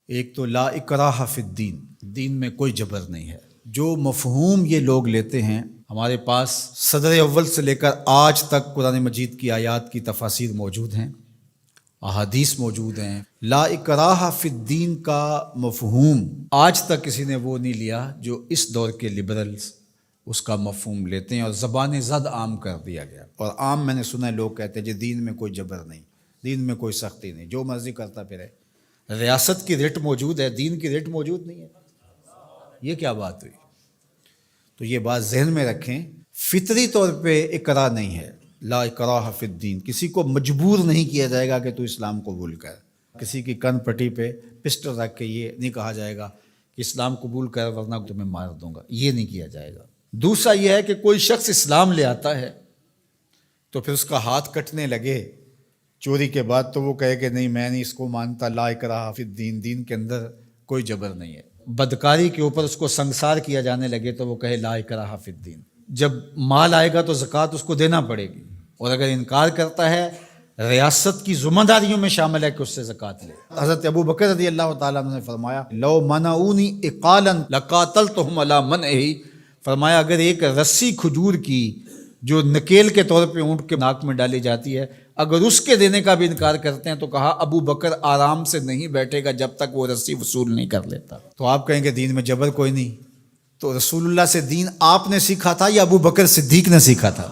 ایک تو لا اکراہ فی الدین، دین میں کوئی جبر نہیں ہے۔ جو مفہوم یہ لوگ لیتے ہیں، ہمارے پاس صدر اول سے لے کر آج تک قرآن مجید کی آیات کی تفاسیر موجود ہیں، احادیث موجود ہیں۔ لا اکراہ فی الدین کا مفہوم آج تک کسی نے وہ نہیں لیا جو اس دور کے لبرلز اس کا مفہوم لیتے ہیں، اور زبان زد عام کر دیا گیا۔ اور عام میں نے سنا ہے لوگ کہتے ہیں جی دین میں کوئی جبر نہیں، دین میں کوئی سختی نہیں، جو مرضی کرتا پھرے۔ ریاست کی ریٹ موجود ہے، دین کی ریٹ موجود نہیں ہے، یہ کیا بات ہوئی؟ تو یہ بات ذہن میں رکھیں، فطری طور پہ اکراہ نہیں ہے۔ لا اکراہ فی الدین، کسی کو مجبور نہیں کیا جائے گا کہ تو اسلام قبول کر۔ کسی کی کن پٹی پہ پسٹل رکھ کے یہ نہیں کہا جائے گا کہ اسلام قبول کر ورنہ تمہیں مار دوں گا، یہ نہیں کیا جائے گا۔ دوسرا یہ ہے کہ کوئی شخص اسلام لے آتا ہے تو پھر اس کا ہاتھ کٹنے لگے چوری کے بعد، تو وہ کہے کہ نہیں میں نہیں اس کو مانتا، لا اکراہ فی الدین، دین کے اندر کوئی جبر نہیں ہے۔ بدکاری کے اوپر اس کو سنگسار کیا جانے لگے تو وہ کہے لا اکراہ فی الدین۔ جب مال آئے گا تو زکوٰۃ اس کو دینا پڑے گی، اور اگر انکار کرتا ہے ریاست کی ذمہ داریوں میں شامل ہے کہ اس سے زکوٰۃ لے۔ حضرت ابو بکر رضی اللہ تعالیٰ عنہ نے فرمایا لو منعونی اقالا لقاتلتہم علی منعہ، فرمایا اگر ایک رسی کھجور کی جو نکیل کے طور پہ اونٹ کے ناک میں ڈالی جاتی ہے، اگر اس کے دینے کا بھی انکار کرتے ہیں تو کہا ابو بکر آرام سے نہیں بیٹھے گا جب تک وہ رسی وصول نہیں کر لیتا۔ تو آپ کہیں گے دین میں جبر کوئی نہیں، تو رسول اللہ سے دین آپ نے سیکھا تھا یا ابو بکر صدیق نے سیکھا تھا؟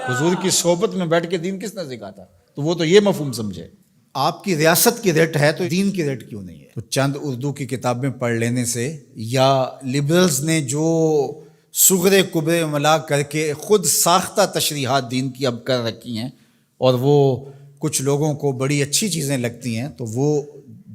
حضور کی صحبت میں بیٹھ کے دین کس نے سکھا تھا؟ تو وہ تو یہ مفہوم سمجھے، آپ کی ریاست کی ریٹ ہے تو دین کی ریٹ کیوں نہیں ہے؟ تو چند اردو کی کتابیں پڑھ لینے سے یا لبرلز نے جو صغرے کبرے ملا کر کے خود ساختہ تشریحات دین کی اب کر رکھی ہیں، اور وہ کچھ لوگوں کو بڑی اچھی چیزیں لگتی ہیں، تو وہ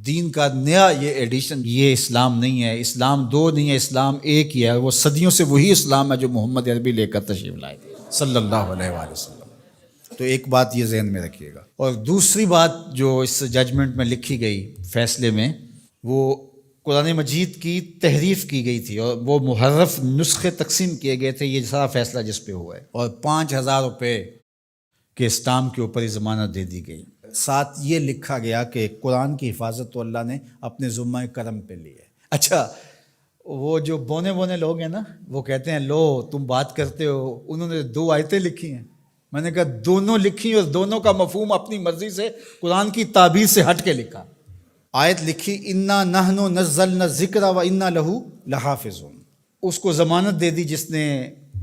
دین کا نیا یہ ایڈیشن، یہ اسلام نہیں ہے، اسلام دو نہیں ہے، اسلام ایک ہی ہے، وہ صدیوں سے وہی اسلام ہے جو محمد عربی لے کر تشریف لائے صلی اللہ علیہ وآلہ وسلم۔ تو ایک بات یہ ذہن میں رکھیے گا۔ اور دوسری بات جو اس ججمنٹ میں لکھی گئی، فیصلے میں، وہ قرآن مجید کی تحریف کی گئی تھی اور وہ محرف نسخے تقسیم کیے گئے تھے، یہ سارا فیصلہ جس پہ ہوا ہے، اور 5,000 روپے کے اسٹامپ کے اوپر ہی ضمانت دے دی گئی۔ ساتھ یہ لکھا گیا کہ قرآن کی حفاظت تو اللہ نے اپنے ذمہ کرم پہ لی ہے۔ اچھا، وہ جو بونے بونے لوگ ہیں نا، وہ کہتے ہیں لو تم بات کرتے ہو، انہوں نے 2 آیتیں لکھی ہیں۔ میں نے کہا دونوں لکھی اور دونوں کا مفہوم اپنی مرضی سے قرآن کی تعبیر سے ہٹ کے لکھا۔ آیت لکھی انا نحن نزلنا الذکر و انا لہ لحافظون، اس کو ضمانت دے دی جس نے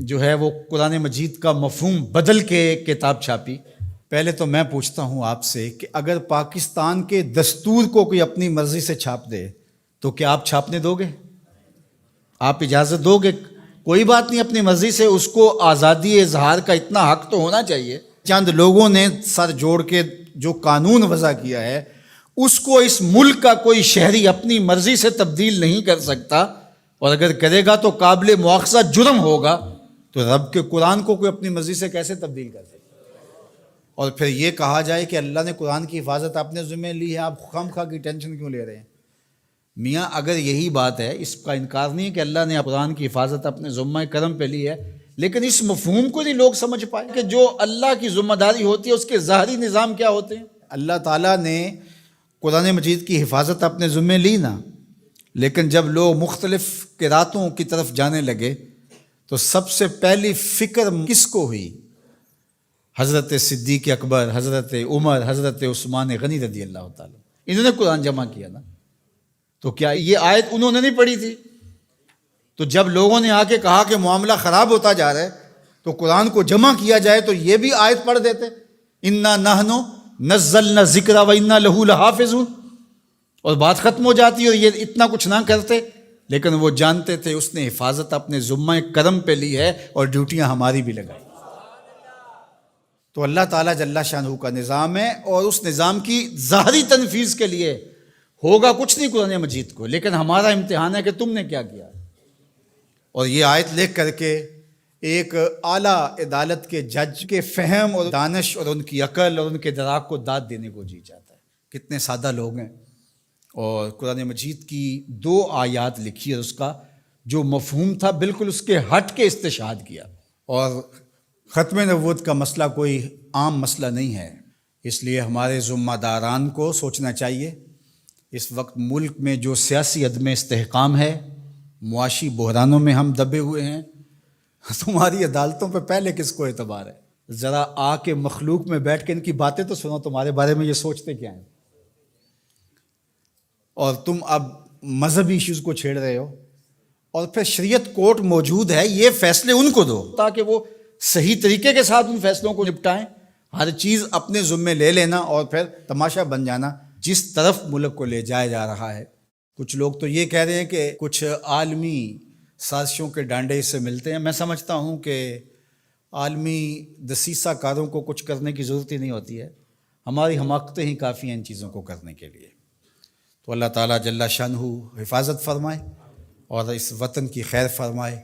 جو ہے وہ قرآن مجید کا مفہوم بدل کے کتاب چھاپی۔ پہلے تو میں پوچھتا ہوں آپ سے کہ اگر پاکستان کے دستور کو کوئی اپنی مرضی سے چھاپ دے تو کیا آپ چھاپنے دو گے؟ آپ اجازت دو گے؟ کوئی بات نہیں، اپنی مرضی سے، اس کو آزادی اظہار کا اتنا حق تو ہونا چاہیے۔ چند لوگوں نے سر جوڑ کے جو قانون وضع کیا ہے اس کو اس ملک کا کوئی شہری اپنی مرضی سے تبدیل نہیں کر سکتا، اور اگر کرے گا تو قابل مواخذہ جرم ہوگا، تو رب کے قرآن کو کوئی اپنی مرضی سے کیسے تبدیل کر سکتا؟ اور پھر یہ کہا جائے کہ اللہ نے قرآن کی حفاظت اپنے ذمہ لی ہے، آپ خام خواہ کی ٹینشن کیوں لے رہے ہیں؟ میاں اگر یہی بات ہے، اس کا انکار نہیں ہے کہ اللہ نے قرآن کی حفاظت اپنے ذمہ کرم پہ لی ہے، لیکن اس مفہوم کو نہیں لوگ سمجھ پائے کہ جو اللہ کی ذمہ داری ہوتی ہے اس کے ظاہری نظام کیا ہوتے ہیں۔ اللہ تعالیٰ نے قرآن مجید کی حفاظت اپنے ذمہ لی نا، لیکن جب لوگ مختلف قراتوں کی طرف جانے لگے تو سب سے پہلی فکر کس کو ہوئی؟ حضرت صدیق اکبر، حضرت عمر، حضرت عثمان غنی رضی اللہ تعالیٰ، انہوں نے قرآن جمع کیا نا۔ تو کیا یہ آیت انہوں نے نہیں پڑھی تھی؟ تو جب لوگوں نے آ کے کہا کہ معاملہ خراب ہوتا جا رہا ہے تو قرآن کو جمع کیا جائے تو یہ بھی آیت پڑھ دیتے، انا نحن نزلنا الذکر و انا لہ لحافظون، اور بات ختم ہو جاتی اور یہ اتنا کچھ نہ کرتے۔ لیکن وہ جانتے تھے اس نے حفاظت اپنے ذمہ کرم پہ لی ہے اور ڈیوٹیاں ہماری بھی لگائی۔ تو اللہ تعالیٰ جل شانہ کا نظام ہے، اور اس نظام کی ظاہری تنفیذ کے لیے ہوگا کچھ نہیں قرآن مجید کو، لیکن ہمارا امتحان ہے کہ تم نے کیا کیا۔ اور یہ آیت لکھ کر کے ایک اعلیٰ عدالت کے جج کے فہم اور دانش اور ان کی عقل اور ان کے دراک کو داد دینے کو جی چاہتا ہے۔ کتنے سادہ لوگ ہیں، اور قرآن مجید کی 2 آیات لکھی اور اس کا جو مفہوم تھا بالکل اس کے ہٹ کے استشہاد کیا۔ اور ختم نبوت کا مسئلہ کوئی عام مسئلہ نہیں ہے، اس لیے ہمارے ذمہ داران کو سوچنا چاہیے، اس وقت ملک میں جو سیاسی عدم استحکام ہے، معاشی بحرانوں میں ہم دبے ہوئے ہیں، تمہاری عدالتوں پہ پہلے کس کو اعتبار ہے؟ ذرا آ کے مخلوق میں بیٹھ کے ان کی باتیں تو سنو، تمہارے بارے میں یہ سوچتے کیا ہیں؟ اور تم اب مذہبی ایشوز کو چھیڑ رہے ہو، اور پھر شریعت کورٹ موجود ہے، یہ فیصلے ان کو دو تاکہ وہ صحیح طریقے کے ساتھ ان فیصلوں کو نپٹائیں۔ ہر چیز اپنے ذمے لے لینا اور پھر تماشا بن جانا جس طرف ملک کو لے جایا جا رہا ہے۔ کچھ لوگ تو یہ کہہ رہے ہیں کہ کچھ عالمی سازشوں کے ڈانڈے اس سے ملتے ہیں۔ میں سمجھتا ہوں کہ عالمی دسیسہ کاروں کو کچھ کرنے کی ضرورت ہی نہیں ہوتی ہے، ہماری حماقتیں ہی کافی ہیں ان چیزوں کو کرنے کے لیے۔ تو اللہ تعالیٰ جل شانہ حفاظت فرمائے اور اس وطن کی خیر فرمائے۔